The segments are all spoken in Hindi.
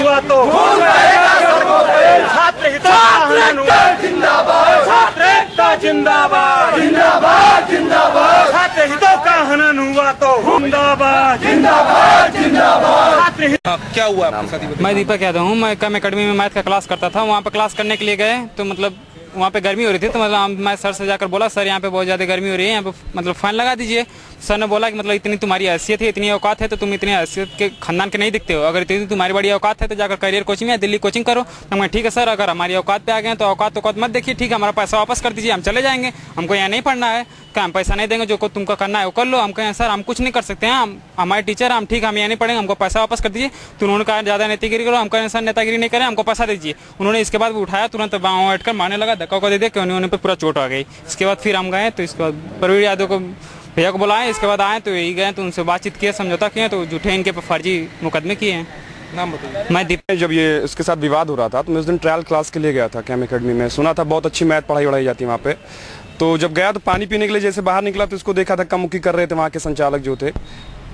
हुआ तो छात्र हितों का जिंदाबाद, जिंदाबाद जिंदाबाद। छात्र हितों का हनन हुआ तो जिंदाबाद, जिंदाबाद जिंदाबाद। क्या हुआ आपके साथ? मैं दीपक यादव हूँ। मैं कम एकेडमी में मैथ का क्लास करता था। वहाँ पे क्लास करने के लिए गए तो मतलब वहाँ पे गर्मी हो रही थी, तो मतलब मैं सर से जाकर बोला, सर यहाँ पे बहुत ज़्यादा गर्मी हो रही है, यहाँ पे मतलब फ़ैन लगा दीजिए। सर ने बोला कि मतलब इतनी तुम्हारी हैसियत है, इतनी औकात है, तो तुम इतनी हैसियत के खानदान के नहीं दिखते हो। अगर इतनी तुम्हारी बड़ी औकात है तो जाकर करियर कोचिंग या दिल्ली कोचिंग करो। तो मैं ठीक है सर, अगर हमारी औकात पे आ गए तो औकात मत देखिए, ठीक है हमारा पैसा वापस कर दीजिए, हम चले जाएंगे, हमको यहाँ नहीं पढ़ना है। क्या हम पैसा नहीं देंगे, जो को तुमको करना है वो कर लो। हम कहें सर हम कुछ नहीं कर सकते हैं, हम हमारे टीचर, हम ठीक हम यहाँ नहीं पढ़ेंगे, हमको पैसा वापस कर दीजिए। तो उन्होंने कहा ज़्यादा नेतागिरी करो। हम कहें सर नेतागिरी नहीं करें, हमको पैसा दीजिए। उन्होंने इसके बाद उठाया, तुरंत बाँव हट कर मारने लगा, धक्का दे दिया कि उन्होंने पे पूरा चोट आ गई। इसके बाद फिर हम गए, तो इसके बाद प्रवीण यादव को भैया को बुलाए। इसके बाद आए तो यही गए, तो उनसे बातचीत किए, समझौता किए, तो झूठे इनके फर्जी मुकदमे किए हैं। नाम बताइए। मैं दीपक। जब ये इसके साथ विवाद हो रहा था तो मैं उस दिन ट्रायल क्लास के लिए गया था कैम एकेडमी में। सुना था बहुत अच्छी मैथ पढ़ाई जाती है वहाँ पे। तो जब गया तो पानी पीने के लिए जैसे बाहर निकला तो इसको देखा धक्का मुक्की कर रहे थे वहाँ के संचालक जो थे।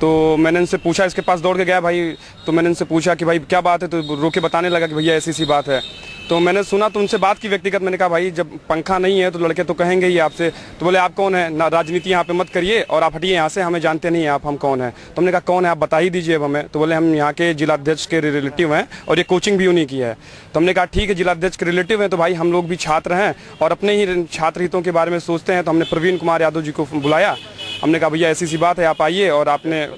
तो मैंने इनसे पूछा, इसके पास दौड़ के गया भाई, तो मैंने इनसे पूछा कि भाई क्या बात है, तो रोके बताने लगा कि भैया ऐसी सी बात है। तो मैंने सुना तो उनसे बात की व्यक्तिगत। मैंने कहा भाई जब पंखा नहीं है तो लड़के तो कहेंगे ही आपसे। तो बोले आप कौन है, ना राजनीति यहाँ पे मत करिए और आप हटिए यहाँ से, हमें जानते नहीं हैं आप, हम कौन है। तो हमने कहा कौन है आप बता ही दीजिए अब हमें। तो बोले हम यहाँ के जिलाध्यक्ष के रिलेटिव हैं और ये कोचिंग भी उन्हीं की है। तो हमने कहा ठीक है जिलाध्यक्ष के रिलेटिव हैं तो भाई हम लोग भी छात्र हैं और अपने ही छात्र हितों के बारे में सोचते हैं। तो हमने प्रवीण कुमार यादव जी को बुलाया। हमने कहा भैया ऐसी सी बात है, आप आइए। और आपने